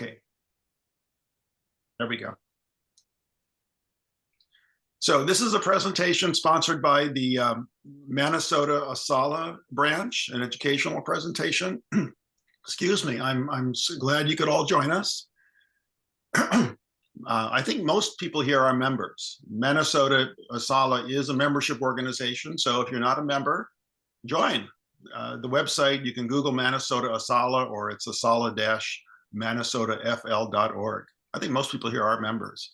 Okay, there we go. So this is a presentation sponsored by the Minnesota ASALH branch, an educational presentation. Excuse me, I'm so glad you could all join us. I think most people here are members. Minnesota ASALH is a membership organization, so if you're not a member, join. The website, you can Google Minnesota ASALH, or it's asala-minnesotafl.org. I think most people here are members.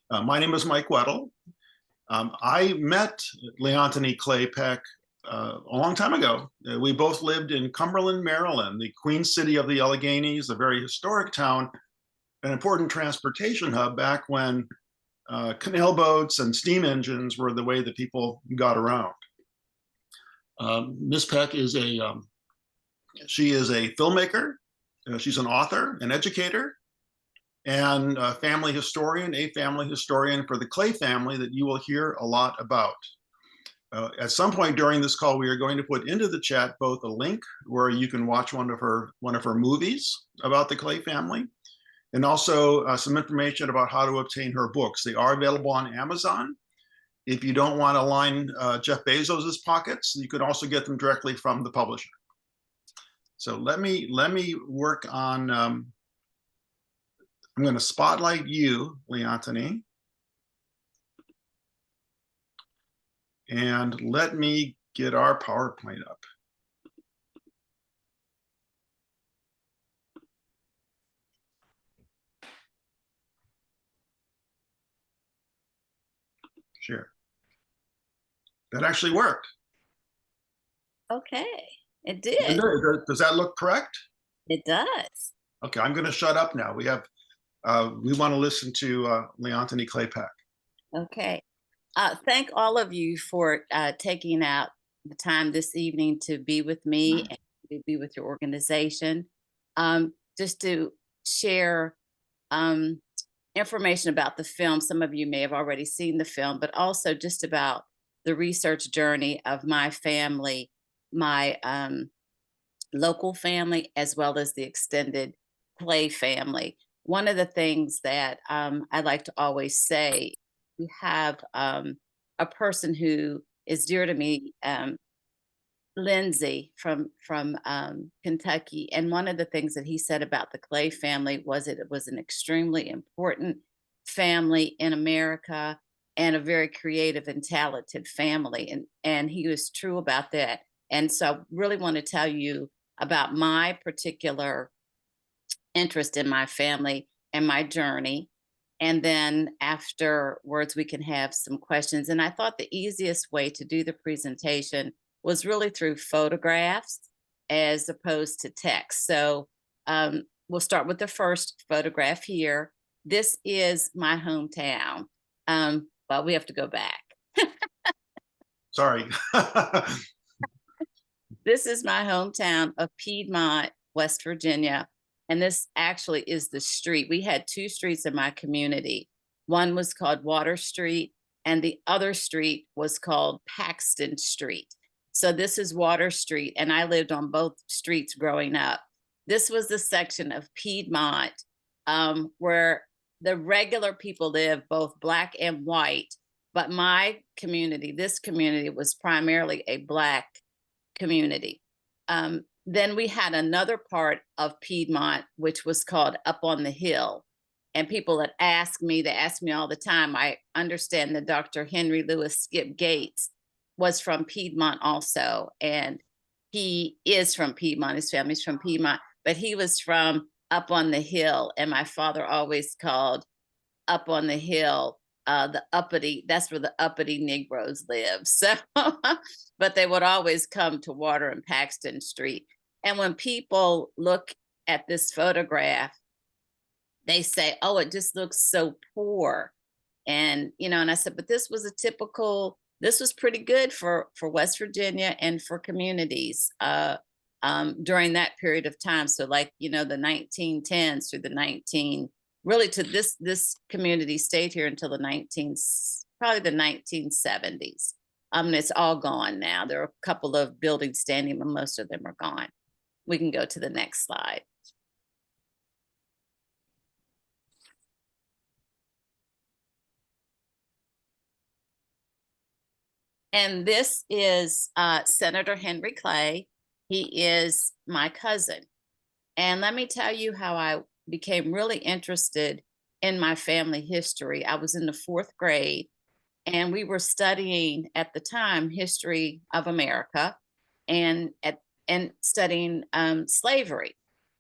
My name is Mike Weddle. I met Leontyne Clay Peck a long time ago. We both lived in Cumberland, Maryland, the Queen City of the Alleghenies, a very historic town, an important transportation hub back when canal boats and steam engines were the way that people got around. Ms. Peck is she is a filmmaker. She's an author, an educator, and a family historian for the Clay family that you will hear a lot about. At some point during this call, we are going to put into the chat both a link where you can watch one of her movies about the Clay family, and also some information about how to obtain her books. They are available on Amazon. If you don't want to line Jeff Bezos's pockets, you can also get them directly from the publisher. So let me work on. I'm going to spotlight you, Leontyne, and let me get our PowerPoint up. Share. That actually worked. Okay, it did. Does that look correct? It does. Okay, I'm going to shut up now. We want to listen to Leontyne Clay Peck. Okay. Thank all of you for taking out the time this evening to be with me and to be with your organization. Just to share information about the film. Some of you may have already seen the film, but also just about the research journey of my family, my local family, as well as the extended Clay family. One of the things that I like to always say, we have a person who is dear to me, Lindsay from Kentucky, and one of the things that he said about the Clay family was it was an extremely important family in America and a very creative and talented family, and he was true about that. And so I really want to tell you about my particular interest in my family and my journey. And then afterwards, we can have some questions. And I thought the easiest way to do the presentation was really through photographs as opposed to text. So we'll start with the first photograph here. This is my hometown, but we have to go back. Sorry. This is my hometown of Piedmont, West Virginia. And this actually is the street. We had two streets in my community. One was called Water Street, and the other street was called Paxton Street. So this is Water Street, and I lived on both streets growing up. This was the section of Piedmont where the regular people live, both Black and white. But my community, this community, was primarily a Black community. Then we had another part of Piedmont, which was called Up on the Hill. And people that ask me, they ask me all the time. I understand that Dr. Henry Louis Skip Gates was from Piedmont also. And he is from Piedmont, his family's from Piedmont, but he was from Up on the Hill. And my father always called Up on the Hill the uppity, that's where the uppity Negroes live. So, but they would always come to Water and Paxton Street. And when people look at this photograph, they say, oh, it just looks so poor. And, you know, and I said, but this was this was pretty good for West Virginia and for communities during that period of time. So like, you know, the 1910s through the really to this community stayed here until probably the 1970s. It's all gone now. There are a couple of buildings standing, but most of them are gone. We can go to the next slide. And this is Senator Henry Clay. He is my cousin. And let me tell you how I became really interested in my family history. I was in the fourth grade, and we were studying at the time history of America, and studying slavery.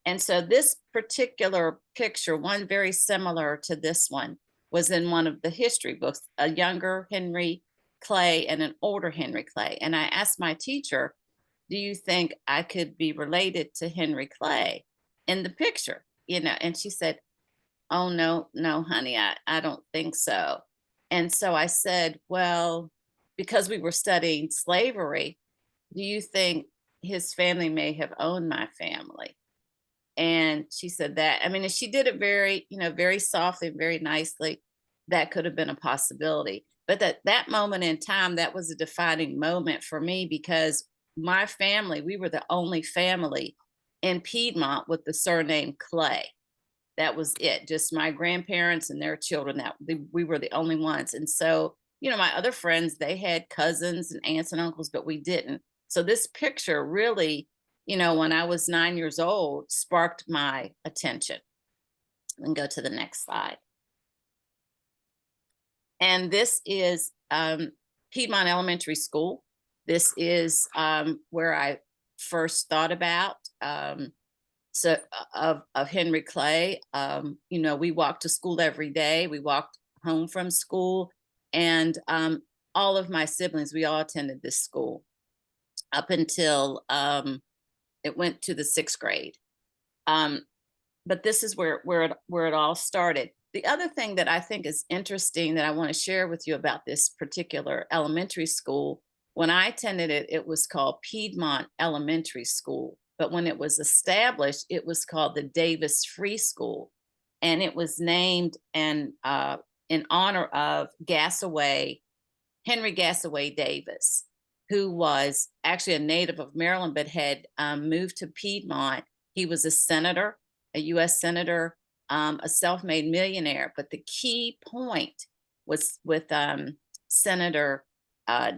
And so this particular picture, one very similar to this one, was in one of the history books, a younger Henry Clay and an older Henry Clay. And I asked my teacher, do you think I could be related to Henry Clay in the picture? And she said, oh, no, no, honey, I don't think so. And so I said, well, because we were studying slavery, do you think his family may have owned my family? And she said that, I mean, and she did it very, very softly, very nicely. That could have been a possibility. But that moment in time, that was a defining moment for me, because my family, we were the only family in Piedmont with the surname Clay. That was it, just my grandparents and their children. We were the only ones. And so, my other friends, they had cousins and aunts and uncles, but we didn't. So this picture really, when I was 9 years old, sparked my attention. And go to the next slide. And this is Piedmont Elementary School. This is where I first thought about of Henry Clay. We walked to school every day. We walked home from school, and all of my siblings, we all attended this school up until it went to the sixth grade. But this is where it all started. The other thing that I think is interesting that I want to share with you about this particular elementary school, when I attended it, it was called Piedmont Elementary School. But when it was established, it was called the Davis Free School. And it was named in honor of Henry Gassaway Davis, who was actually a native of Maryland, but had moved to Piedmont. He was a senator, a U.S. senator, a self-made millionaire. But the key point was with Senator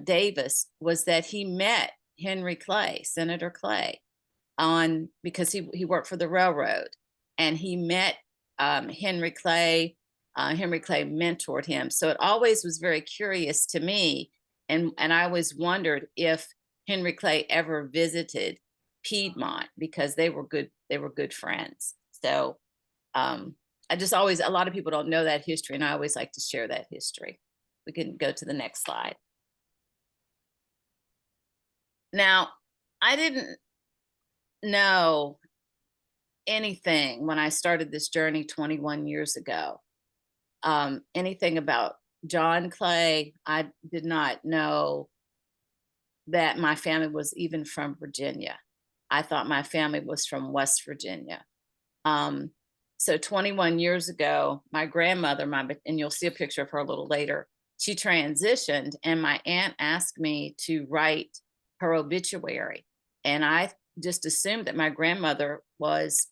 Davis was that he met Henry Clay, Senator Clay, because he worked for the railroad, and he met Henry Clay. Henry Clay mentored him. So it always was very curious to me. And I always wondered if Henry Clay ever visited Piedmont, because they were good friends. So I just always, a lot of people don't know that history, and I always like to share that history. We can go to the next slide. Now, I didn't know anything when I started this journey 21 years ago. Anything about John Clay. I did not know that my family was even from Virginia. I thought my family was from West Virginia. So 21 years ago, my grandmother, and you'll see a picture of her a little later, she transitioned, and my aunt asked me to write her obituary. And I just assumed that my grandmother was,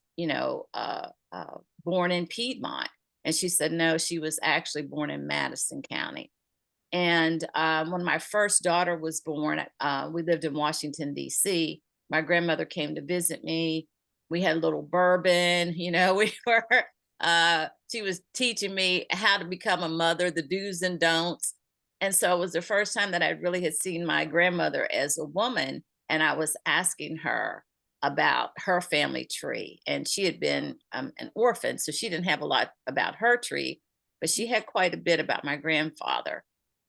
born in Piedmont. And she said, no, she was actually born in Madison County. And when my first daughter was born, we lived in Washington, D.C. My grandmother came to visit me. We had a little bourbon, she was teaching me how to become a mother, the do's and don'ts. And so it was the first time that I really had seen my grandmother as a woman. And I was asking her about her family tree. And she had been an orphan, so she didn't have a lot about her tree, but she had quite a bit about my grandfather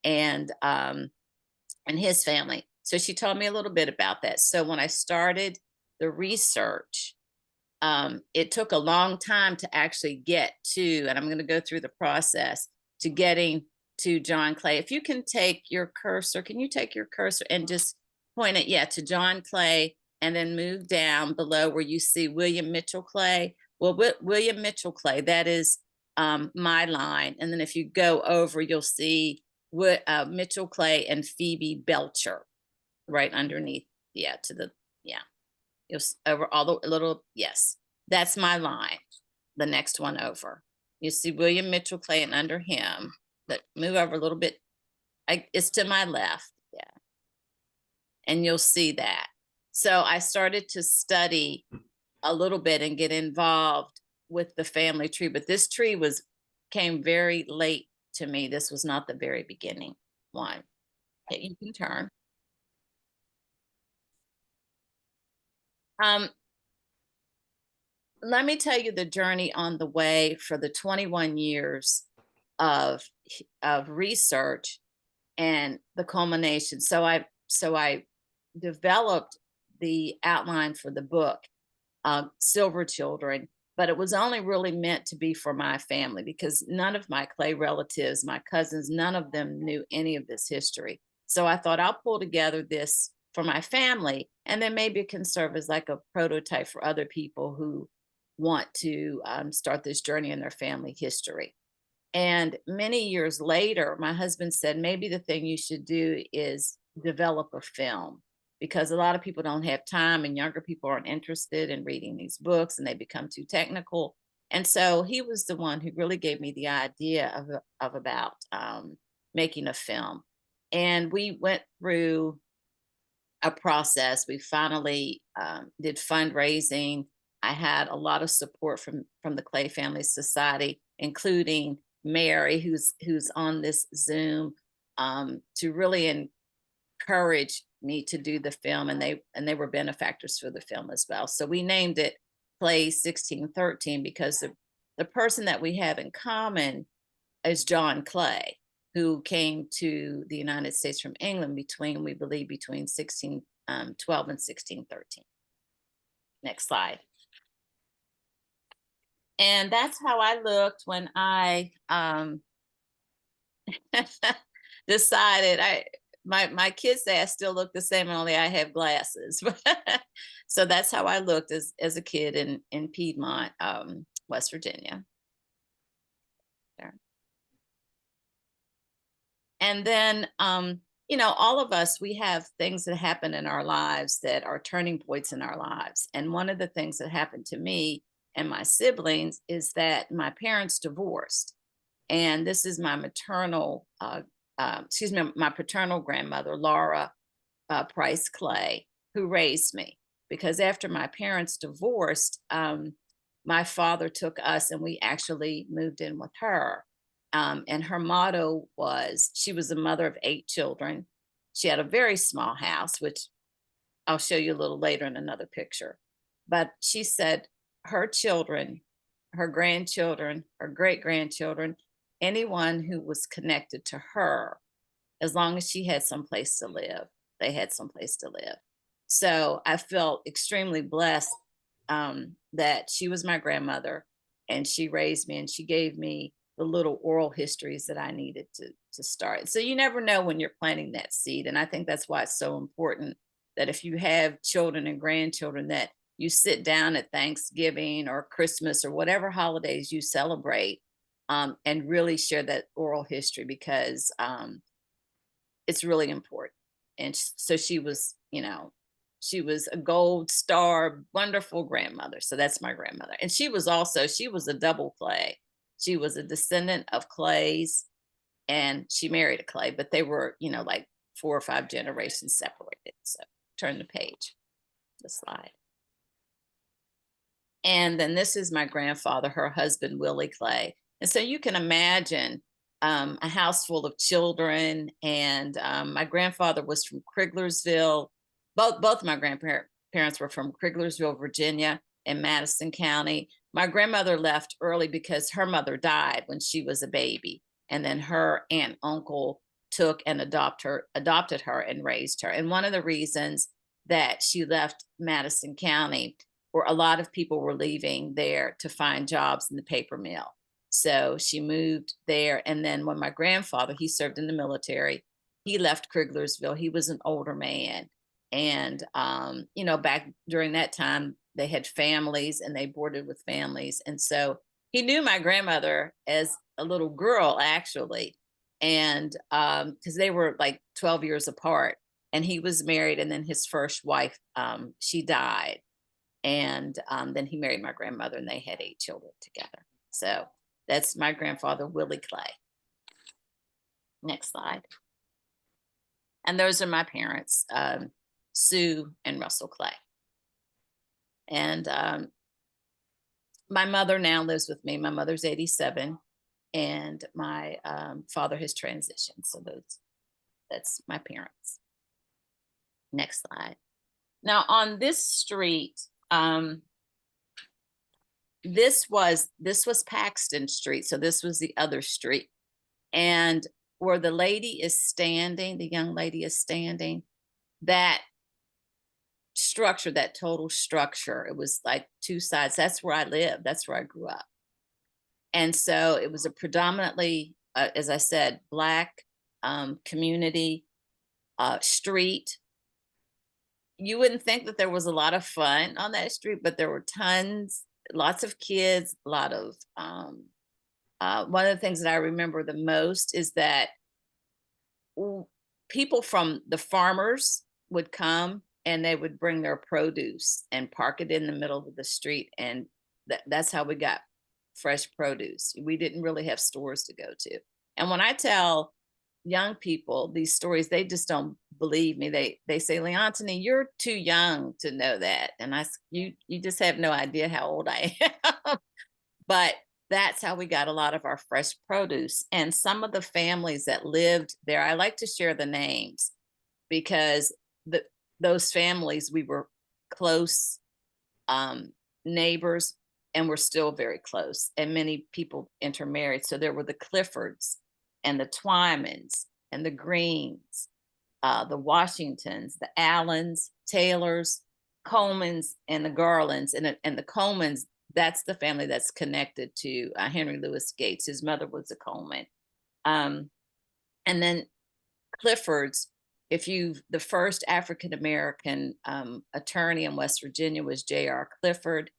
and his family. So she told me a little bit about that. So when I started the research, it took a long time to actually get to, and I'm going to go through the process to getting to John Clay. If you can take your cursor, can you take your cursor and just point it, to John Clay, and then move down below where you see William Mitchell Clay. Well, William Mitchell Clay, that is my line. And then if you go over, you'll see Mitchell Clay and Phoebe Belcher right underneath. You'll over all the little, yes, that's my line. The next one over, you see William Mitchell Clay, and under him, but move over a little bit. It's to my left. Yeah. and you'll see that. So I started to study a little bit and get involved with the family tree, but this tree came very late to me. This was not the very beginning one. Okay, you can turn. Let me tell you the journey on the way for the 21 years of research and the culmination. So I developed the outline for the book, Silver Children, but it was only really meant to be for my family because none of my Clay relatives, my cousins, none of them knew any of this history. So I thought I'll pull together this for my family, and then maybe it can serve as like a prototype for other people who want to start this journey in their family history. And many years later, my husband said, maybe the thing you should do is develop a film because a lot of people don't have time and younger people aren't interested in reading these books and they become too technical. And so he was the one who really gave me the idea of about making a film. And we went through a process. We finally did fundraising. I had a lot of support from the Clay Family Society, including Mary, who's on this Zoom, to really encourage me to do the film, and they were benefactors for the film as well. So we named it Clay 1613 because the person that we have in common is John Clay, who came to the United States from England we believe between 1612 and 1613. Next slide. And that's how I looked when I decided my kids say I still look the same, only I have glasses. So that's how I looked as a kid in Piedmont, West Virginia. There. And then all of us, we have things that happen in our lives that are turning points in our lives. And one of the things that happened to me and my siblings is that my parents divorced. And this is my my paternal grandmother, Laura Price Clay, who raised me. Because after my parents divorced, my father took us and we actually moved in with her. And her motto was, she was a mother of 8 children. She had a very small house, which I'll show you a little later in another picture. But she said her children, her grandchildren, her great-grandchildren, anyone who was connected to her, as long as she had some place to live, they had some place to live. So I felt extremely blessed that she was my grandmother and she raised me and she gave me the little oral histories that I needed to start. So you never know when you're planting that seed. And I think that's why it's so important that if you have children and grandchildren, that you sit down at Thanksgiving or Christmas or whatever holidays you celebrate, and really share that oral history because it's really important. And so she was a gold star, wonderful grandmother. So that's my grandmother. And she was a double Clay. She was a descendant of Clays and she married a Clay, but they were, like 4 or 5 generations separated. So turn the page, the slide. And then this is my grandfather, her husband, Willie Clay. And so you can imagine a house full of children. And my grandfather was from Criglersville. Both my grandparents were from Criglersville, Virginia, in Madison County. My grandmother left early because her mother died when she was a baby. And then her aunt, uncle took and adopted her and raised her. And one of the reasons that she left Madison County, where a lot of people were leaving there to find jobs in the paper mill. So she moved there. And then when my grandfather, he served in the military, he left Criglersville. He was an older man. And, back during that time, they had families and they boarded with families. And so he knew my grandmother as a little girl, actually. And because they were like 12 years apart. And he was married. And then his first wife, she died. And then he married my grandmother and they had 8 children together. So that's my grandfather, Willie Clay. Next slide. And those are my parents. Sue, and Russell Clay. And my mother now lives with me. My mother's 87, and my father has transitioned. So that's my parents. Next slide. Now on this street, this was Paxton Street. So this was the other street. And where the lady is standing, the young lady is standing, that structure, that total structure, it was like two sides. That's where I lived. That's where I grew up. And so it was a predominantly, as I said, Black community street. You wouldn't think that there was a lot of fun on that street, but there were lots of kids, a lot of, one of the things that I remember the most is that people from the farmers would come and they would bring their produce and park it in the middle of the street. And that's how we got fresh produce. We didn't really have stores to go to. And when I tell young people these stories, they just don't believe me. They say, Leontyne, you're too young to know that. And you just have no idea how old I am. But that's how we got a lot of our fresh produce. And some of the families that lived there, I like to share the names because those families, we were close neighbors, and we're still very close. And many people intermarried. So there were the Cliffords and the Twymans and the Greens, the Washingtons, the Allens, Taylors, Colemans, and the Garlands. And the Colemans, that's the family that's connected to Henry Louis Gates. His mother was a Coleman. And then Cliffords, the first African-American attorney in West Virginia was J.R. Clifford,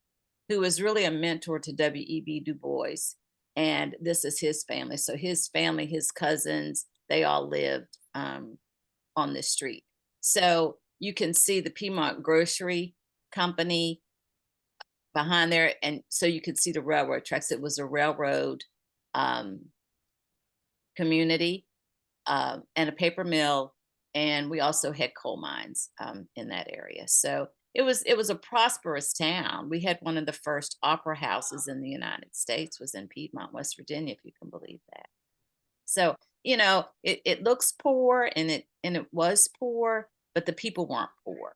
who was really a mentor to W.E.B. Du Bois. And this is his family. So his family, his cousins, they all lived on this street. So you can see the Piedmont Grocery Company behind there. And so you could see the railroad tracks. It was a railroad community and a paper mill. And we also had coal mines in that area. So it was a prosperous town. We had one of the first opera houses in the United States was in Piedmont, West Virginia, if you can believe that. So, it looks poor, and it was poor, but the people weren't poor.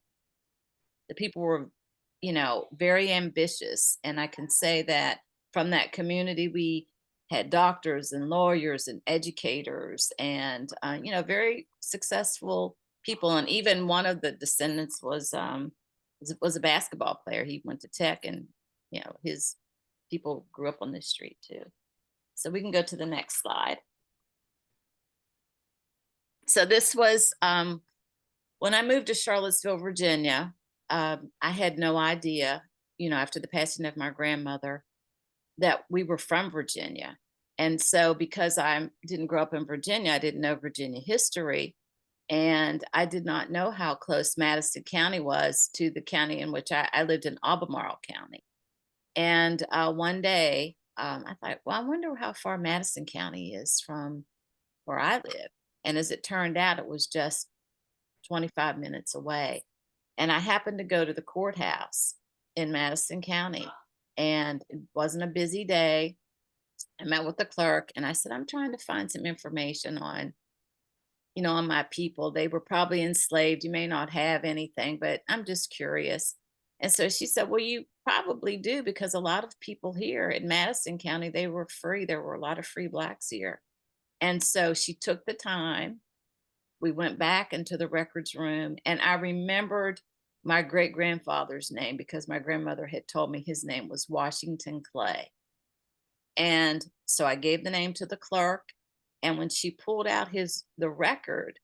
The people were, very ambitious. And I can say that from that community, we had doctors and lawyers and educators and, very successful people. And even one of the descendants was a basketball player. He went to Tech, and, his people grew up on this street too. So we can go to the next slide. So this was, when I moved to Charlottesville, Virginia, I had no idea, after the passing of my grandmother, that we were from Virginia. And so because I didn't grow up in Virginia, I didn't know Virginia history. And I did not know how close Madison County was to the county in which I lived, in Albemarle County. And one day I thought, well, I wonder how far Madison County is from where I live. And as it turned out, it was just 25 minutes away. And I happened to go to the courthouse in Madison County, and it wasn't a busy day. I met with the clerk, and I said, I'm trying to find some information on, on my people. They were probably enslaved. You may not have anything, but I'm just curious. And so she said, well, you probably do, because a lot of people here in Madison County, they were free. There were a lot of free Blacks here. And so she took the time. We went back into the records room, and I remembered my great-grandfather's name because my grandmother had told me his name was Washington Clay. And so I gave the name to the clerk, and when she pulled out the record,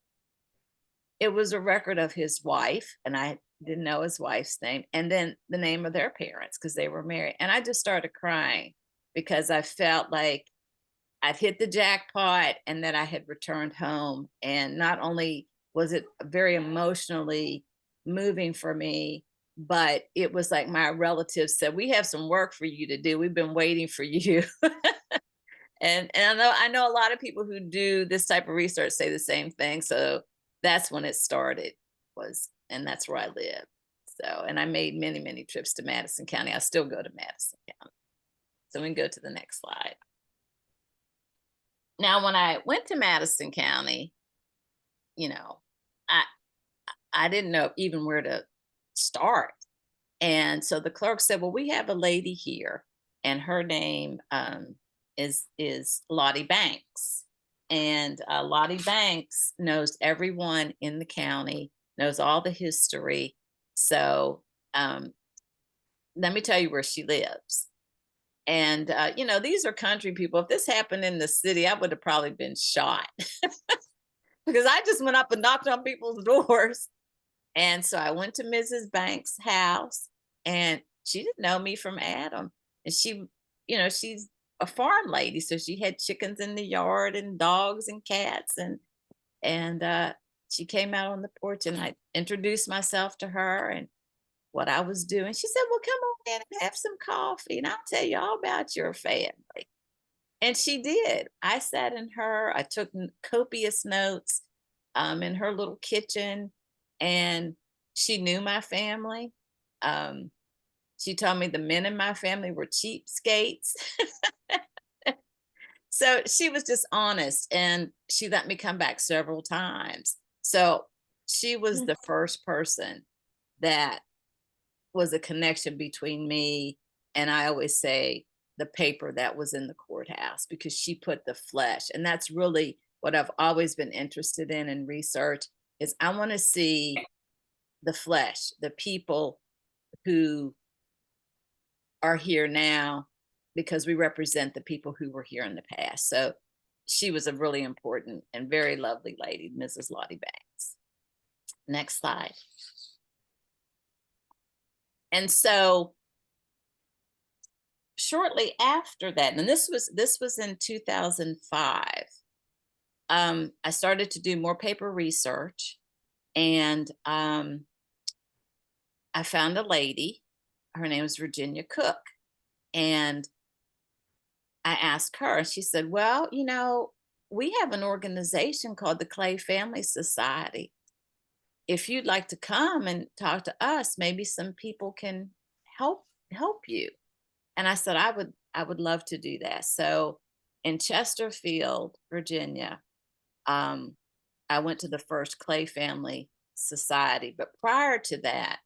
it was a record of his wife, and I didn't know his wife's name, and then the name of their parents because they were married. And I just started crying because I felt like I'd hit the jackpot and that I had returned home. And not only was it very emotionally moving for me, but it was like my relatives said, we have some work for you to do. We've been waiting for you. And I know a lot of people who do this type of research say the same thing. So that's when it started, was and that's where I live. So, and I made many, many trips to Madison County. I still go to Madison County. So we can go to the next slide. Now, when I went to Madison County, you know, I I didn't know even where to start. And so the clerk said, "Well, we have a lady here, and her name is Lottie Banks, and Lottie Banks knows everyone in the county, knows all the history. So let me tell you where she lives." And these are country people. If this happened in the city, I would have probably been shot because I just went up and knocked on people's doors. And so I went to Mrs. Banks' house, and she didn't know me from Adam. And she's a farm lady, so she had chickens in the yard and dogs and cats, and she came out on the porch, and I introduced myself to her and what I was doing. She said, "Well, come on in and have some coffee, and I'll tell you all about your family." And she did. I took copious notes in her little kitchen, and she knew my family. Um, she told me the men in my family were cheapskates. So she was just honest, and she let me come back several times. So she was the first person that was a connection between me, and I always say the paper that was in the courthouse, because she put the flesh. And that's really what I've always been interested in research, is I want to see the flesh, the people who are here now, because we represent the people who were here in the past. So she was a really important and very lovely lady, Mrs. Lottie Banks. Next slide. And so shortly after that, and this was in 2005, I started to do more paper research, and I found a lady. Her name was Virginia Cook, and I asked her, and she said, "Well, we have an organization called the Clay Family Society. If you'd like to come and talk to us, maybe some people can help you." And I said, I would love to do that. So in Chesterfield, Virginia, I went to the first Clay Family Society. But prior to that,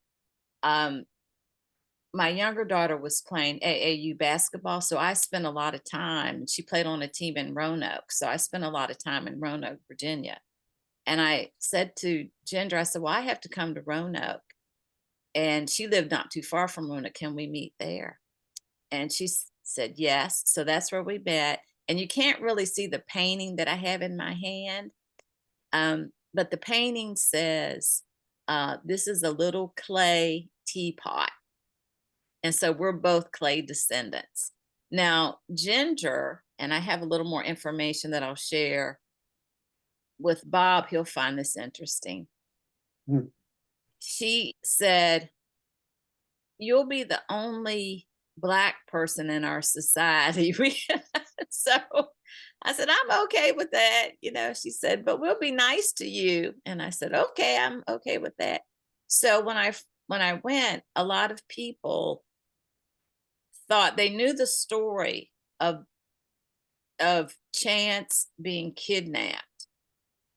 my younger daughter was playing AAU basketball, so I spent a lot of time. She played on a team in Roanoke, so I spent a lot of time in Roanoke, Virginia. And I said to Ginger, I said, "Well, I have to come to Roanoke." And she lived not too far from Roanoke. "Can we meet there?" And she said, "Yes." So that's where we met. And you can't really see the painting that I have in my hand. But the painting says, "This is a little clay teapot." And so we're both clay descendants. Now, Ginger, and I have a little more information that I'll share with Bob, he'll find this interesting. Hmm. She said, "You'll be the only Black person in our society." So I said, "I'm okay with that." She said, "But we'll be nice to you." And I said, "Okay, I'm okay with that." So when I went, a lot of people thought they knew the story of Chance being kidnapped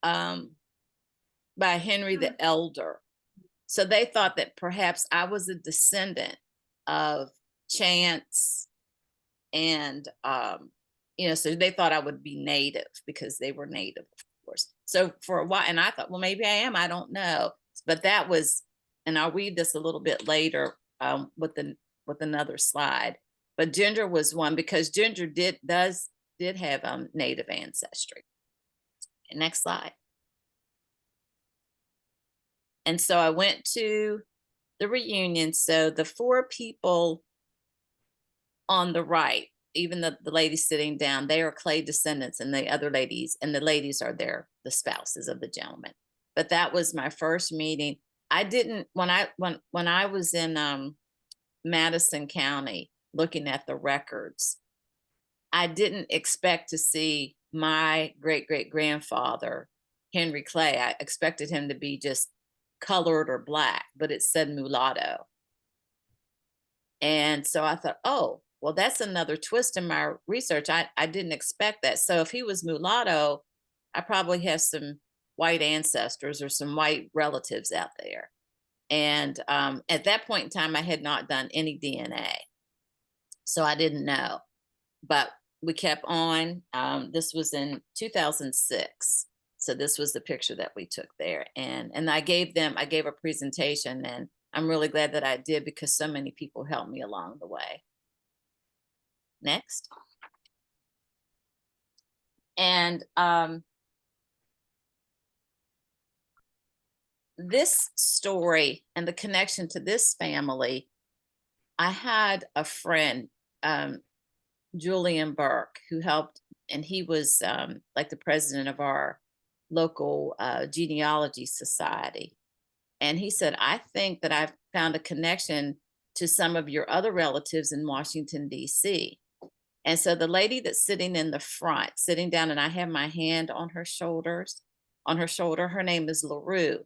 by Henry the Elder. So they thought that perhaps I was a descendant of Chance, and so they thought I would be native because they were native, of course. So for a while, and I thought, well, maybe I am, I don't know. But that was, and I'll read this a little bit later with another slide. But Ginger was one, because Ginger did have native ancestry. Next slide. And so I went to the reunion. So the four people on the right, even the ladies sitting down, they are Clay descendants, and the other ladies, and the ladies are the spouses of the gentleman. But that was my first meeting. I didn't, when I was in Madison County looking at the records, I didn't expect to see my great-great-grandfather, Henry Clay. I expected him to be just colored or black, but it said mulatto. And so I thought, oh, well, that's another twist in my research. I didn't expect that. So if he was mulatto, I probably have some white ancestors or some white relatives out there. And at that point in time, I had not done any DNA. So I didn't know. But we kept on. This was in 2006. So this was the picture that we took there. And I gave a presentation, and I'm really glad that I did because so many people helped me along the way. Next. And this story and the connection to this family, I had a friend, Julian Burke, who helped, and he was like the president of our local genealogy society. And he said, I think that I've found a connection to some of your other relatives in Washington, D.C. And so the lady that's sitting in the front, sitting down, and I have my hand on her shoulder, her name is LaRue.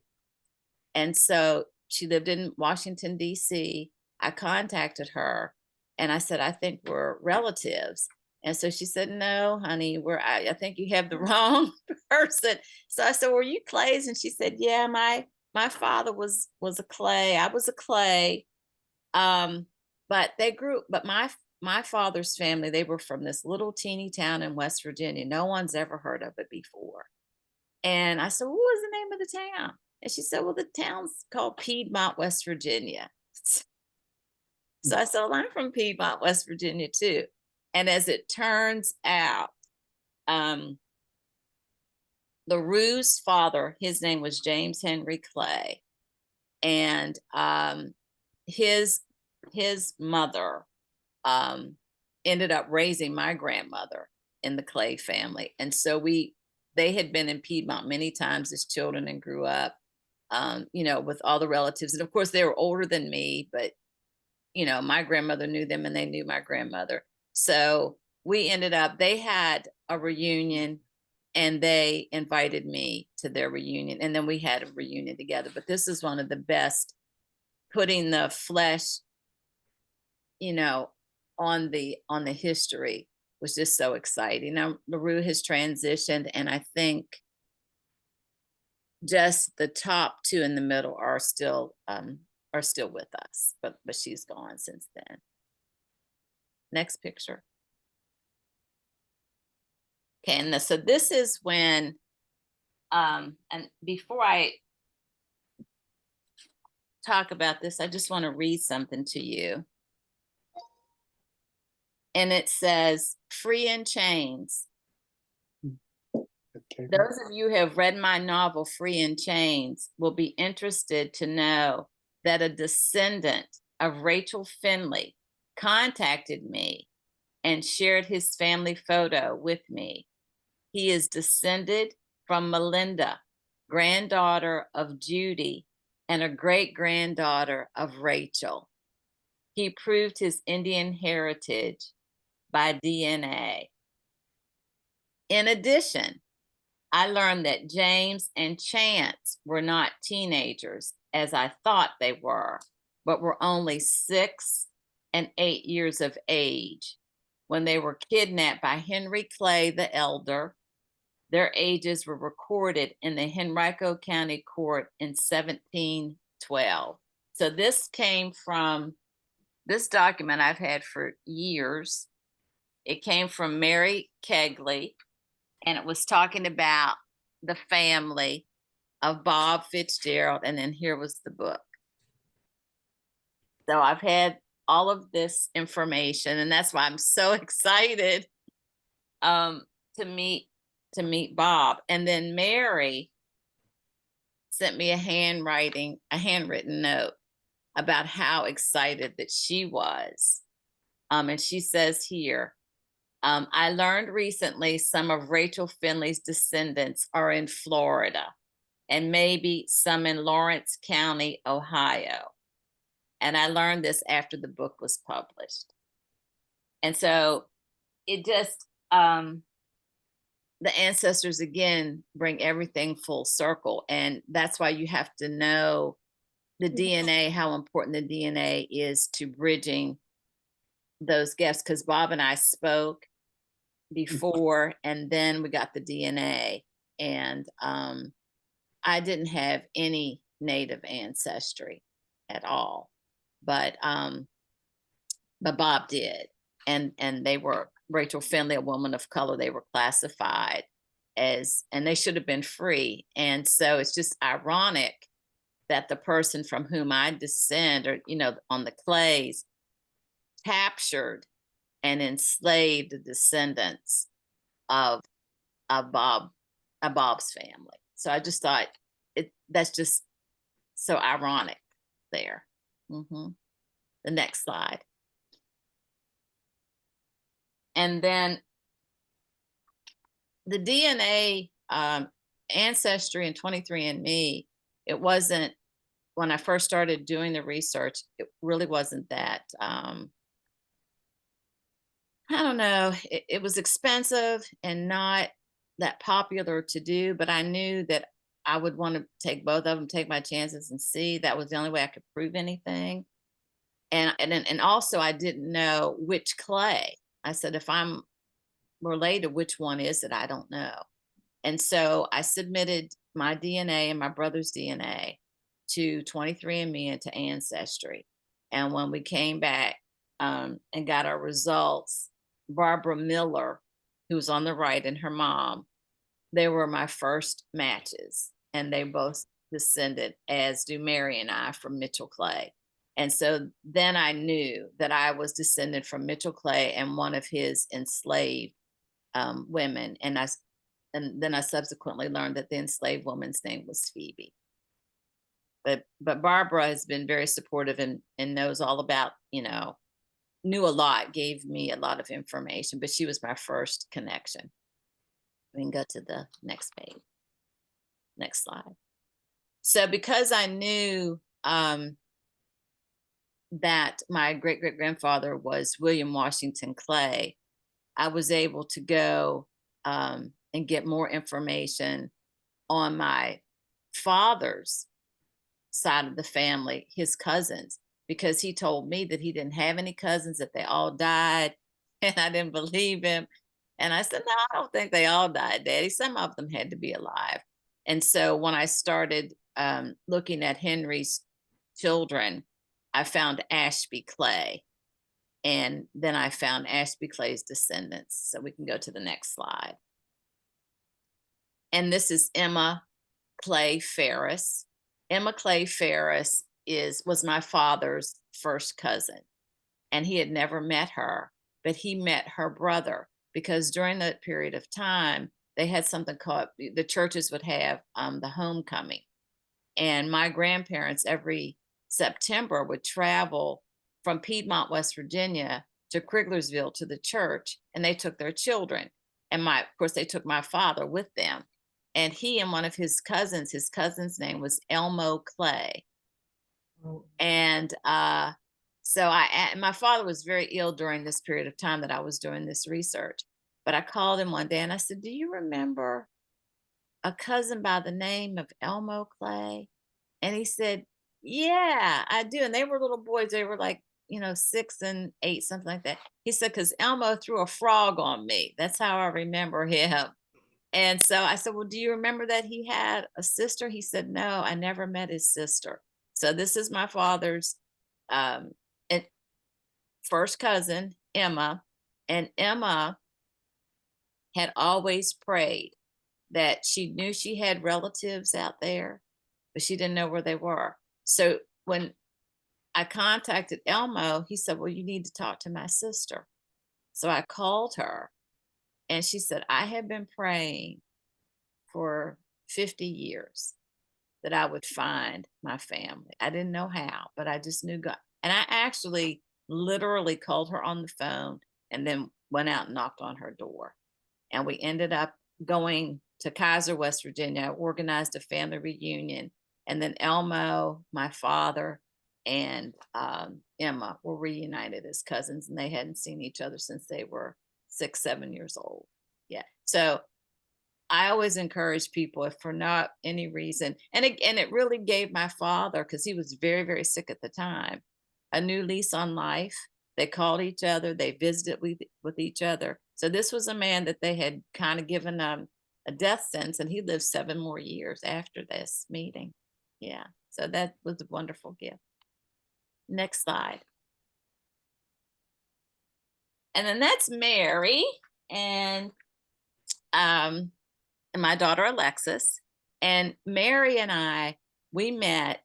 And so she lived in Washington, D.C. I contacted her and I said, I think we're relatives. And so she said, no, honey, I think you have the wrong person. So I said, were you Clays? And she said, yeah, my father was a Clay. I was a Clay. But my father's family, they were from this little teeny town in West Virginia. No one's ever heard of it before. And I said, what was the name of the town? And she said, well, the town's called Piedmont, West Virginia. So I said, well, I'm from Piedmont, West Virginia too. And as it turns out, LaRue's father, his name was James Henry Clay. And his mother ended up raising my grandmother in the Clay family. And so they had been in Piedmont many times as children and grew up, with all the relatives. And of course, they were older than me, but, my grandmother knew them and they knew my grandmother. So they had a reunion and they invited me to their reunion. And then we had a reunion together. But this is one of the best, putting the flesh, on the history was just so exciting. Now LaRue has transitioned, and I think just the top two in the middle are still with us, but she's gone since then. Next picture. Okay, and so this is when, and before I talk about this, I just want to read something to you. And it says, free in chains. Okay. Those of you who have read my novel, Free in Chains, will be interested to know that a descendant of Rachel Finley contacted me and shared his family photo with me. He is descended from Melinda, granddaughter of Judy, and a great-granddaughter of Rachel. He proved his Indian heritage by DNA. In addition, I learned that James and Chance were not teenagers, as I thought they were, but were only 6 and 8 years of age when they were kidnapped by Henry Clay the Elder. Their ages were recorded in the Henrico County Court in 1712. So this came from this document I've had for years. It came from Mary Kegley, and it was talking about the family of Bob Fitzgerald, and then here was the book. So I've had all of this information, and that's why I'm so excited to meet Bob. And then Mary sent me a handwritten note about how excited that she was. And she says here, I learned recently some of Rachel Finley's descendants are in Florida and maybe some in Lawrence County, Ohio. And I learned this after the book was published. And so it just, the ancestors again bring everything full circle. And that's why you have to know the DNA, how important the DNA is to bridging those gaps. Because Bob and I spoke before, and then we got the DNA. And I didn't have any native ancestry at all, but Bob did, and they were Rachel Finley, a woman of color. They were classified as, and they should have been free. And so it's just ironic that the person from whom I descend, or on the Clays, captured and enslaved the descendants of Bob, Bob's family. So I just thought that's just so ironic there. The next slide. And then the DNA ancestry and 23andMe, it wasn't, when I first started doing the research, it really wasn't that, I don't know, it was expensive and not that popular to do, but I knew that I would want to take both of them, take my chances and see. That was the only way I could prove anything. And also I didn't know which Clay. I said, if I'm related, which one is it? I don't know. And so I submitted my DNA and my brother's DNA to 23andMe and to Ancestry. And when we came back and got our results, Barbara Miller, who was on the right, and her mom, they were my first matches. And they both descended, as do Mary and I, from Mitchell Clay. And so then I knew that I was descended from Mitchell Clay and one of his enslaved women. And then I subsequently learned that the enslaved woman's name was Phoebe. But Barbara has been very supportive and knows all about, knew a lot, gave me a lot of information, but she was my first connection. We can go to the next page. Next slide. So because I knew that my great-great-grandfather was William Washington Clay, I was able to go and get more information on my father's side of the family, his cousins, because he told me that he didn't have any cousins, that they all died, and I didn't believe him. And I said, no, I don't think they all died, Daddy. Some of them had to be alive. And so when I started looking at Henry's children, I found Ashby Clay. And then I found Ashby Clay's descendants. So we can go to the next slide. And this is Emma Clay Ferris. Emma Clay Ferris was my father's first cousin. And he had never met her, but he met her brother, because during that period of time, they had something called, the churches would have the homecoming. And my grandparents every September would travel from Piedmont, West Virginia to Criglersville to the church, and they took their children. And of course, they took my father with them. And he and one of his cousin's name was Elmo Clay. Oh. And so my father was very ill during this period of time that I was doing this research. But I called him one day and I said, do you remember a cousin by the name of Elmo Clay? And he said, yeah, I do. And they were little boys. They were like, 6 and 8, something like that. He said, because Elmo threw a frog on me. That's how I remember him. And so I said, well, do you remember that he had a sister? He said, no, I never met his sister. So this is my father's first cousin, Emma. And Emma had always prayed that she knew she had relatives out there, but she didn't know where they were. So when I contacted Elmo, he said, well, you need to talk to my sister. So I called her and she said, I have been praying for 50 years that I would find my family. I didn't know how, but I just knew God. And I actually literally called her on the phone and then went out and knocked on her door. And we ended up going to Kaiser, West Virginia, organized a family reunion. And then Elmo, my father, and Emma were reunited as cousins, and they hadn't seen each other since they were 6, 7 years old. Yeah. So I always encourage people, if for not any reason, and it really gave my father, because he was very, very sick at the time, a new lease on life. They called each other, they visited with each other. So this was a man that they had kind of given a death sentence, and he lived 7 more years after this meeting. Yeah. So that was a wonderful gift. Next slide. And then that's Mary and um and my daughter Alexis. And Mary and I, we met,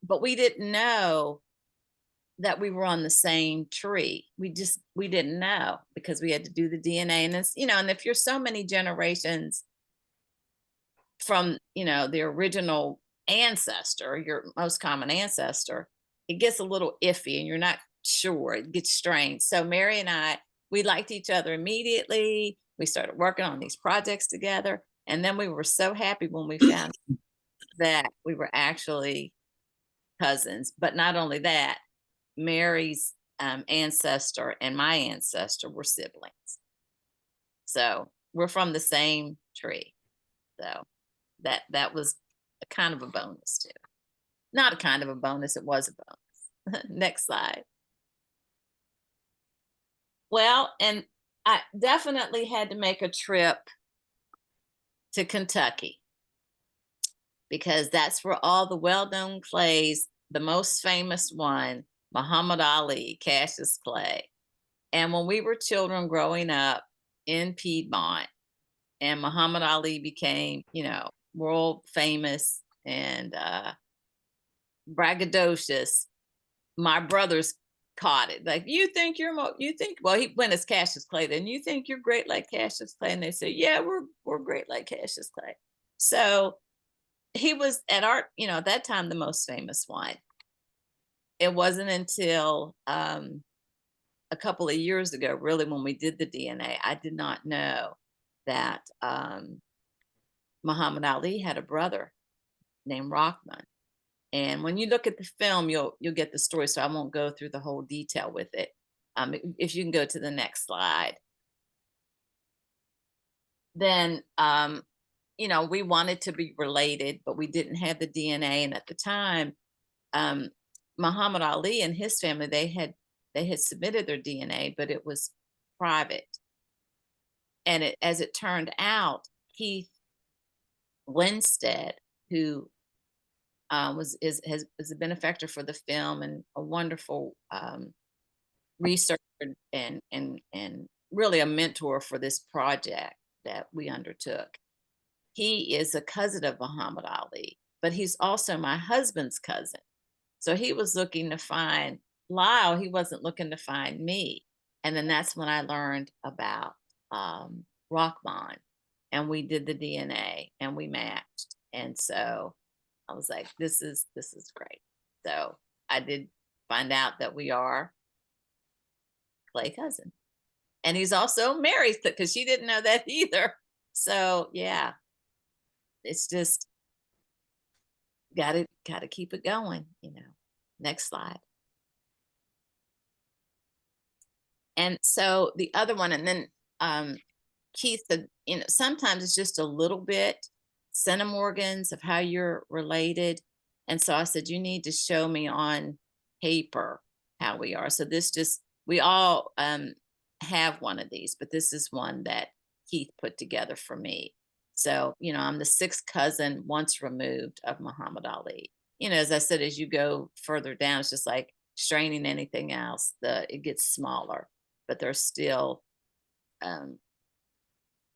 but we didn't know that we were on the same tree. We didn't know, because we had to do the DNA. And it's, and if you're so many generations from, the original ancestor, your most common ancestor, it gets a little iffy and you're not sure. It gets strange. So Mary and I, we liked each other immediately. We started working on these projects together. And then we were so happy when we found that we were actually cousins. But not only that, Mary's ancestor and my ancestor were siblings. So we're from the same tree. So that was a kind of a bonus too. Not a kind of a bonus, it was a bonus. Next slide. Well, and I definitely had to make a trip to Kentucky, because that's where all the well-known Clays, the most famous one, Muhammad Ali, Cassius Clay. And when we were children growing up in Piedmont, and Muhammad Ali became, world famous and braggadocious, my brothers caught it. Like, you think well, he went as Cassius Clay, then you think you're great like Cassius Clay? And they say, yeah, we're great like Cassius Clay. So he was at that time, the most famous one. It wasn't until a couple of years ago, really, when we did the DNA, I did not know that Muhammad Ali had a brother named Rahman. And when you look at the film, you'll get the story. So I won't go through the whole detail with it. If you can go to the next slide. Then we wanted to be related, but we didn't have the DNA. And at the time, Muhammad Ali and his family, they had submitted their DNA, but it was private. And as it turned out, Keith Winstead, who is a benefactor for the film and a wonderful researcher and really a mentor for this project that we undertook. He is a cousin of Muhammad Ali, but he's also my husband's cousin. So he was looking to find Lyle. He wasn't looking to find me. And then that's when I learned about Rahman, and we did the DNA and we matched. And so I was like, this is great. So I did find out that we are Clay cousin. And he's also Mary's, because she didn't know that either. So yeah, it's just gotta keep it going, Next slide. And so the other one, and then Keith said, sometimes it's just a little bit centimorgans of how you're related. And so I said, you need to show me on paper how we are. So we all have one of these, but this is one that Keith put together for me. So, I'm the sixth cousin, once removed, of Muhammad Ali. As I said, as you go further down, it's just like straining anything else, it gets smaller, but there's still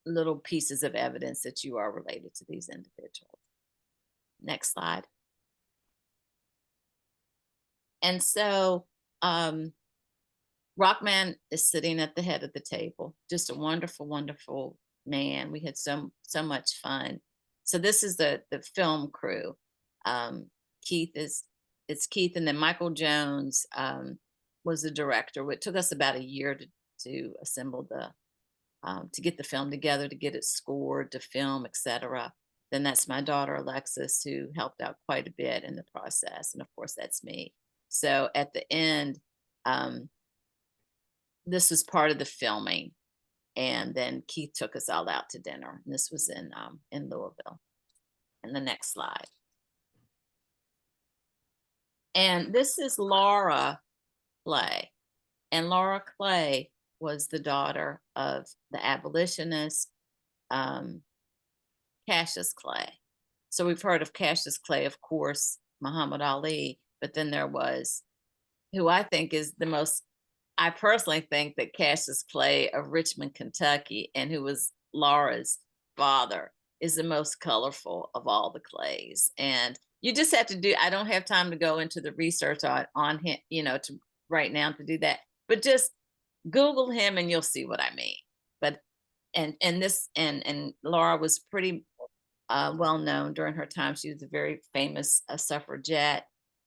little pieces of evidence that you are related to these individuals. Next slide. And so Rahman is sitting at the head of the table, just a wonderful, wonderful man. We had so much fun. So this is the film crew. It's Keith, and then Michael Jones was the director. It took us about a year to assemble to get the film together, to get it scored, to film, etc. Then that's my daughter Alexis, who helped out quite a bit in the process, and of course that's me. So at the end, this was part of the filming. And then Keith took us all out to dinner. And this was in Louisville. And the next slide. And this is Laura Clay. And Laura Clay was the daughter of the abolitionist Cassius Clay. So we've heard of Cassius Clay, of course, Muhammad Ali, but then there was who I think is the most, I personally think that Cassius Clay of Richmond, Kentucky, and who was Laura's father, is the most colorful of all the Clays. And you just have to do, I don't have time to go into the research on him, to right now to do that, but just Google him and you'll see what I mean. But and Laura was pretty well known during her time. She was a very famous suffragette,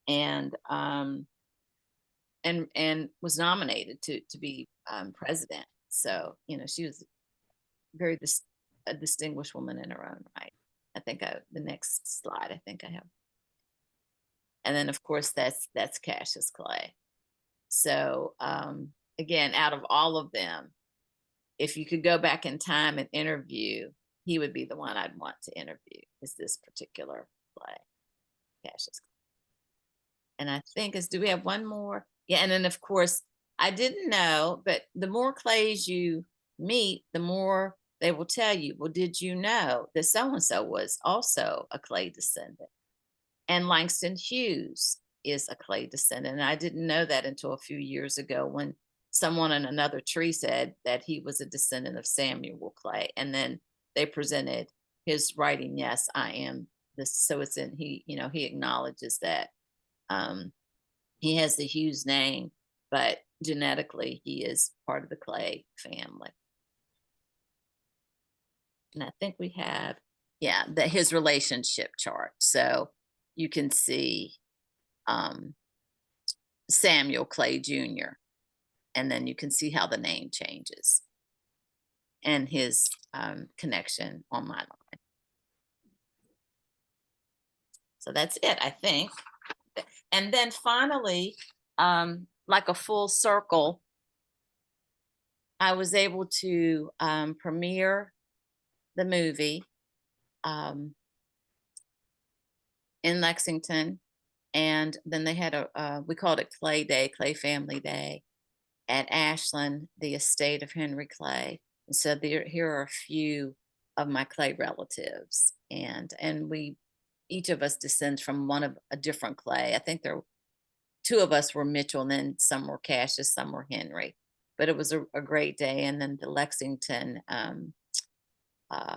and was nominated to be president. So she was very a distinguished woman in her own right. I think the next slide I think I have, and then of course that's Cassius Clay. So again, out of all of them, if you could go back in time and interview, he would be the one I'd want to interview, is this particular Clay, Cassius Clay. And I think do we have one more? Yeah, and then of course, I didn't know, but the more Clays you meet, the more they will tell you, well, did you know that so-and-so was also a Clay descendant? And Langston Hughes is a Clay descendant. And I didn't know that until a few years ago when someone in another tree said that he was a descendant of Samuel Clay. And then they presented his writing, yes, I am this. So it's in, he acknowledges that he has the Hughes name, but genetically he is part of the Clay family. And I think we have, his relationship chart. So you can see Samuel Clay Jr., and then you can see how the name changes and his connection on my line. So that's it, I think. And then finally, like a full circle, I was able to premiere the movie in Lexington. And then they had we called it Clay Day, Clay Family Day, at Ashland, the estate of Henry Clay. And so here are a few of my Clay relatives. And each of us descends from one of a different Clay. I think two of us were Mitchell, and then some were Cassius, some were Henry. But it was a great day. And then the Lexington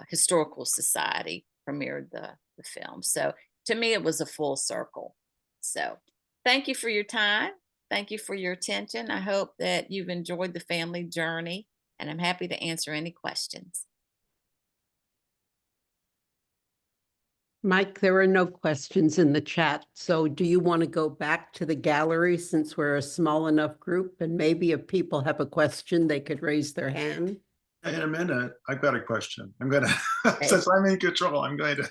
Historical Society premiered the film. So to me, it was a full circle. So thank you for your time. Thank you for your attention. I hope that you've enjoyed the family journey, and I'm happy to answer any questions. Mike, there are no questions in the chat. So do you want to go back to the gallery since we're a small enough group, and maybe if people have a question, they could raise their hand? In a minute, I've got a question. I'm going to, since I'm in control, I'm going to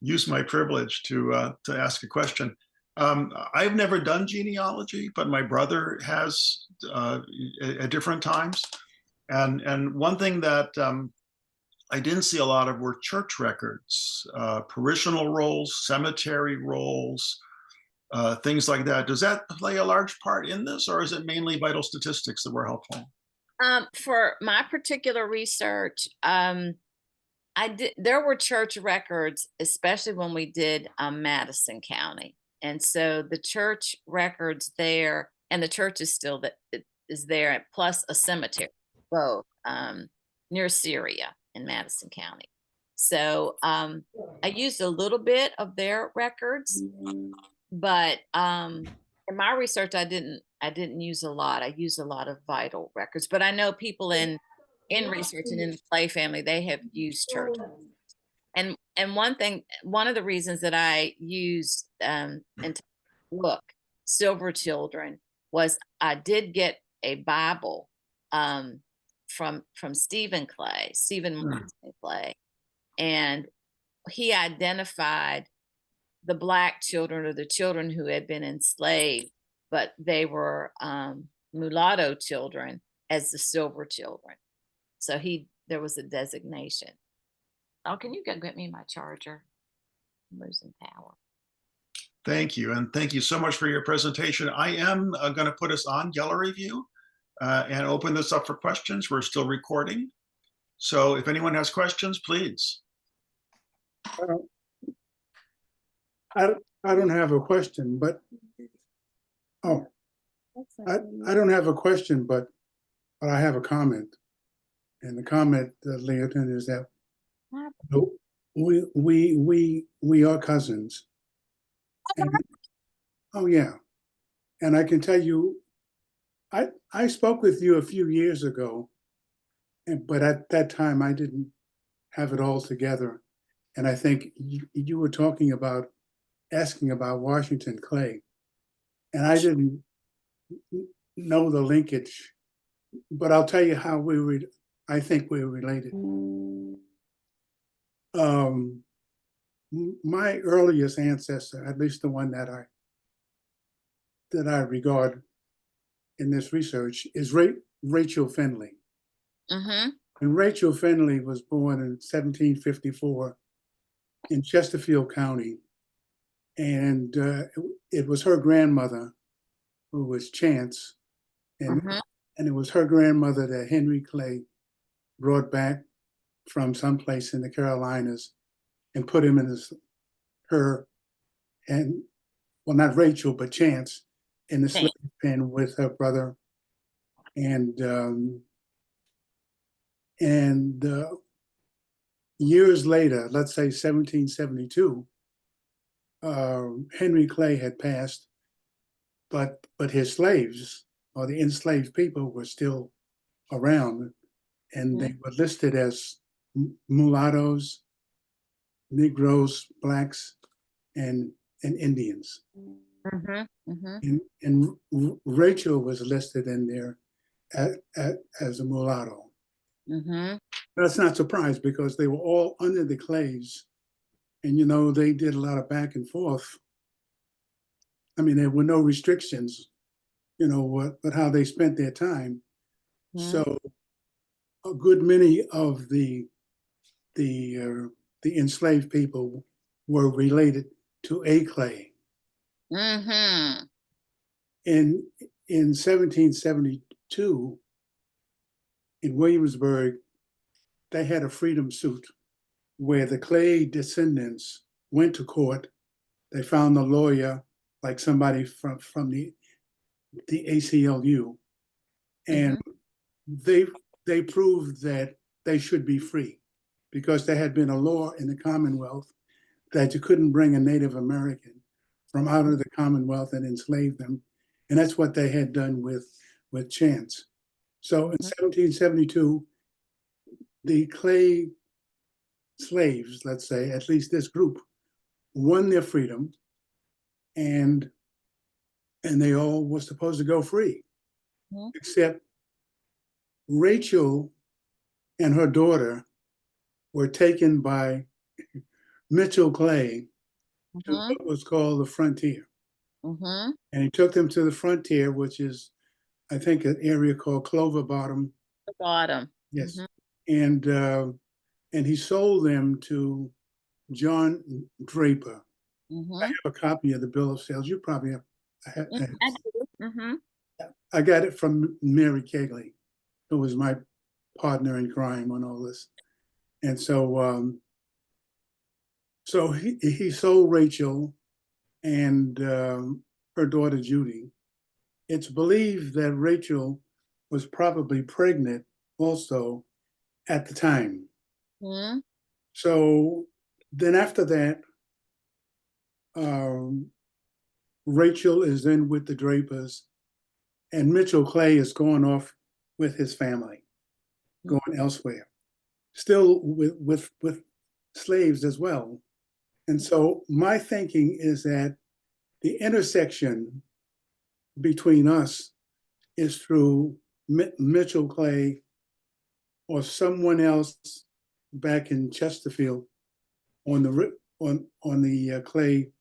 use my privilege to ask a question. I've never done genealogy, but my brother has at different times. And one thing that I didn't see a lot of were church records, parishional rolls, cemetery rolls, things like that. Does that play a large part in this, or is it mainly vital statistics that were helpful? For my particular research, there were church records, especially when we did Madison County. And so the church records there, and the church is still is there, plus a cemetery, both near Syria in Madison County. So I used a little bit of their records, but in my research, I didn't use a lot. I used a lot of vital records, but I know people in research and in the Clay family, they have used church. And one of the reasons that I used and to look Silver Children was I did get a Bible from Stephen Clay, and he identified the Black children, or the children who had been enslaved, but they were mulatto children, as the Silver Children. So there was a designation. Oh, can you go get me my charger? I'm losing power. Thank you. And thank you so much for your presentation. I am going to put us on gallery view and open this up for questions. We're still recording. So if anyone has questions, please. I don't have a question, but I don't have a question, but I have a comment. And the comment, Leontyne, is that we are cousins. And, oh yeah, and I can tell you, I spoke with you a few years ago, but at that time I didn't have it all together. And I think you were talking about asking about Washington Clay, and I didn't know the linkage, but I'll tell you how I think we're related. My earliest ancestor, at least the one that I regard in this research, is Rachel Finley. Mm-hmm. And Rachel Finley was born in 1754 in Chesterfield County. And it was her grandmother, who was Chance, and it was her grandmother that Henry Clay brought back from someplace in the Carolinas and put him in not Rachel, but Chance, in the slave pen with her brother. And years later, let's say 1772, Henry Clay had passed, but his slaves, or the enslaved people, were still around, and they were listed as mulattoes, Negroes, blacks, and Indians. And Rachel was listed in there as a mulatto. That's not surprised, because they were all under the Clays, and they did a lot of back and forth. I mean, there were no restrictions, but how they spent their time. So a good many of the enslaved people were related to a Clay. In 1772, in Williamsburg, they had a freedom suit where the Clay descendants went to court. They found a lawyer, like somebody from the ACLU, and they proved that they should be free, because there had been a law in the Commonwealth that you couldn't bring a Native American from out of the Commonwealth and enslave them. And that's what they had done with Chance. So in 1772, the Clay slaves, let's say, at least this group, won their freedom, and they all were supposed to go free, except Rachel and her daughter were taken by Mitchell Clay to what was called the frontier. And he took them to the frontier, which is, I think, an area called Clover Bottom. Yes. And he sold them to John Draper. I have a copy of the bill of sales. You probably have. I got it from Mary Kegley, who was my partner in crime on all this. And so he sold Rachel and her daughter Judy. It's believed that Rachel was probably pregnant also at the time. So then after that, Rachel is then with the Drapers, and Mitchell Clay is going off with his family, going elsewhere, still with slaves as well. And so my thinking is that the intersection between us is through Mitchell Clay or someone else back in Chesterfield on the Clay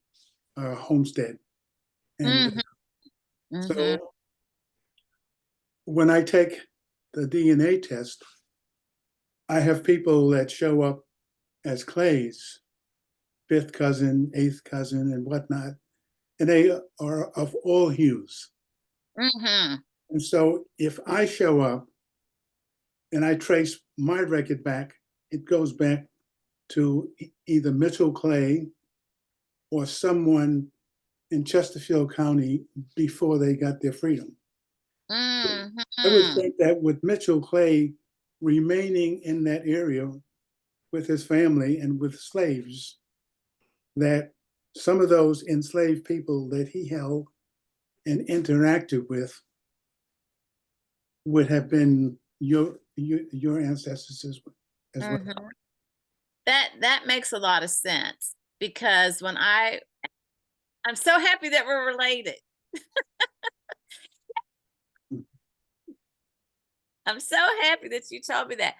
homestead. And so when I take the DNA test, I have people that show up as Clays, fifth cousin, eighth cousin, and whatnot, and they are of all hues. Mm-hmm. And so if I show up and I trace my record back, it goes back to either Mitchell Clay or someone in Chesterfield County before they got their freedom. I would Mm-hmm. think that with Mitchell Clay remaining in that area with his family and with slaves, that some of those enslaved people that he held and interacted with would have been your ancestors as well. Mm-hmm. That makes a lot of sense, because when I'm so happy that we're related. I'm so happy that you told me that.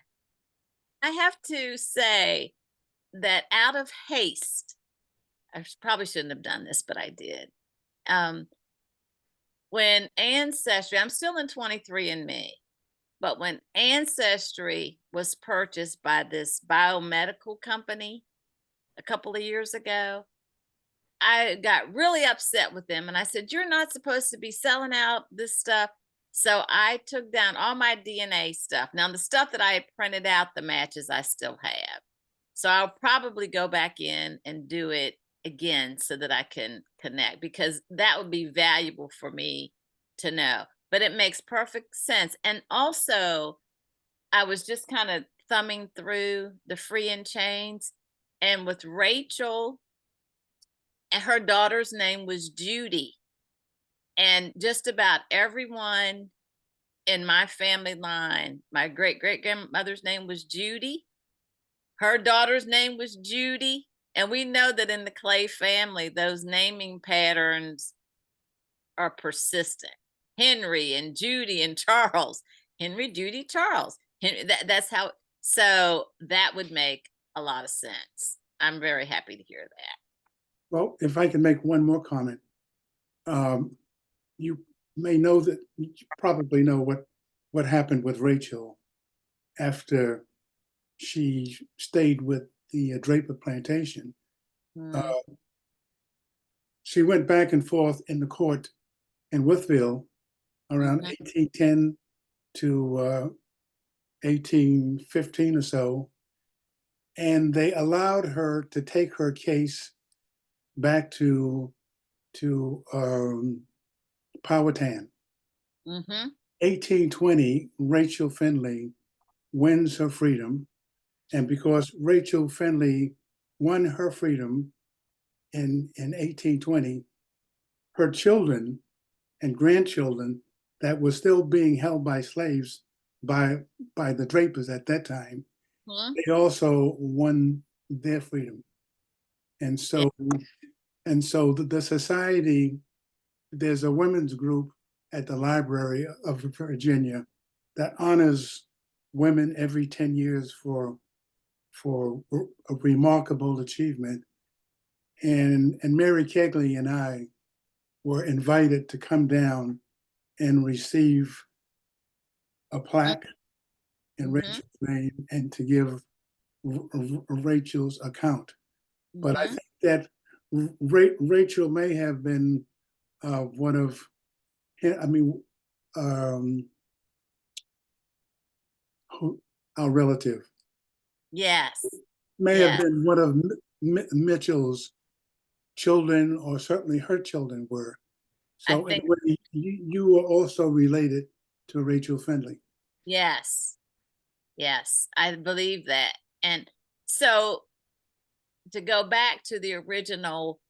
I have to say that out of haste, probably shouldn't have done this, but I did. When Ancestry, I'm still in 23andMe, but when Ancestry was purchased by this biomedical company a couple of years ago, I got really upset with them, and I said, "You're not supposed to be selling out this stuff." So I took down all my DNA stuff. Now, the stuff that I had printed out, the matches I still have. So I'll probably go back in and do it again so that I can connect, because that would be valuable for me to know. But it makes perfect sense. And also, I was just kind of thumbing through the Free in Chains, and with Rachel, and her daughter's name was Judy. And just about everyone in my family line, my great grandmother's name was Judy. Her daughter's name was Judy. And we know that in the Clay family, those naming patterns are persistent. Henry and Judy and Charles. Henry, Judy, Charles. That's how. So that would make a lot of sense. I'm very happy to hear that. Well, if I can make one more comment, you may know that you probably know what happened with Rachel after she stayed with the Draper plantation. Mm. She went back and forth in the court in Louisville around 1810 to 1815 or so, and they allowed her to take her case back to Powhatan. 1820, Rachel Finley wins her freedom, and because Rachel Finley won her freedom in 1820, her children and grandchildren that were still being held by slaves by the Drapers at that time, they also won their freedom. And so the society, there's a women's group at the Library of Virginia that honors women every 10 years for a remarkable achievement. And Mary Kegley and I were invited to come down and receive a plaque in Rachel's name and to give Rachel's account. But I think that Rachel may have been one of, our relative. Yes. May have been one of Mitchell's children, or certainly her children were. So anyway, you were also related to Rachel Finley. Yes. Yes, I believe that. And so to go back to the original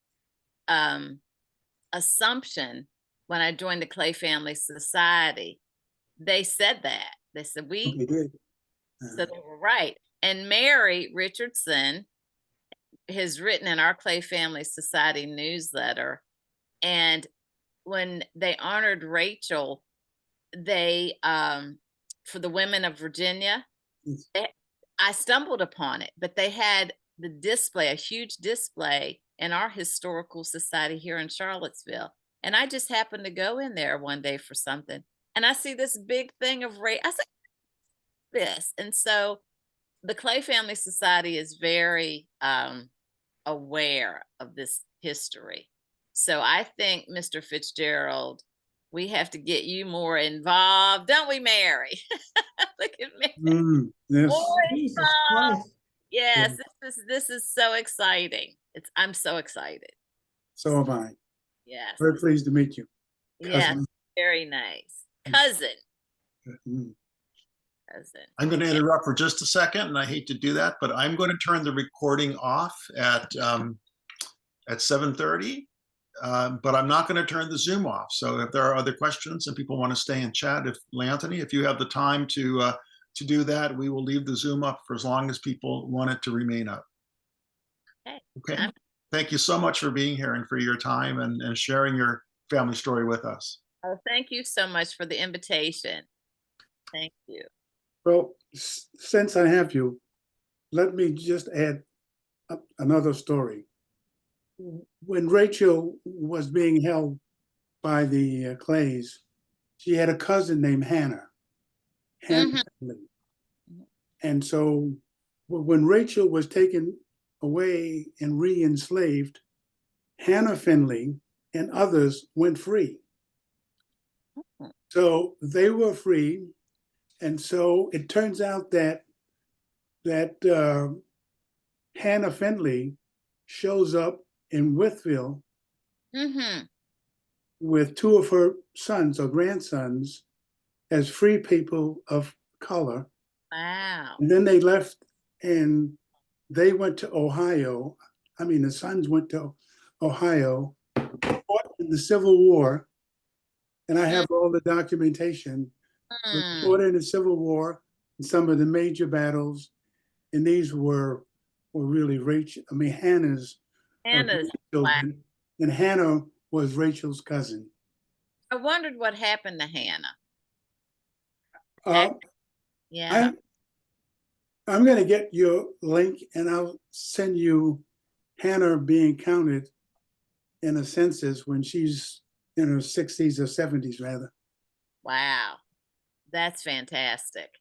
assumption, when I joined the Clay Family Society, they said that. They said They did. So they were right. And Mary Richardson has written in our Clay Family Society newsletter, and when they honored Rachel, they for the women of Virginia, I stumbled upon it, but they had the display, a huge display in our historical society here in Charlottesville. And I just happened to go in there one day for something, and I see this big thing of Ray. I said, this. And so the Clay Family Society is very aware of this history. So I think, Mr. Fitzgerald, we have to get you more involved, don't we, Mary? Look at me. Yes. More Jesus involved. Christ. Yes, this is so exciting. I'm so excited. So am I. Yes. Very pleased to meet you. Yes. Cousin. Very nice. Cousin. Mm. Cousin. I'm going to interrupt for just a second, and I hate to do that, but I'm going to turn the recording off at 7:30. But I'm not going to turn the Zoom off. So if there are other questions and people want to stay and chat, if Leontyne, if you have the time to do that, we will leave the Zoom up for as long as people want it to remain up. Okay. Thank you so much for being here and for your time and sharing your family story with us. Oh, thank you so much for the invitation. Thank you. Well, since I have you, let me just add another story. When Rachel was being held by the Clays, she had a cousin named Hannah. Hannah Finley. And so when Rachel was taken away and re-enslaved, Hannah Finley and others went free. So they were free. And so it turns out that Hannah Finley shows up in Louisville with two of her sons or grandsons as free people of color. Wow. And then they left and they went to Ohio. I mean, the sons went to Ohio, fought in the Civil War. And I have all the documentation. Fought in the Civil War and some of the major battles. And these were really Hannah's children. And Hannah was Rachel's cousin. I wondered what happened to Hannah. Yeah. I'm going to get your link and I'll send you Hannah being counted in a census when she's in her 60s or 70s, rather. Wow. That's fantastic.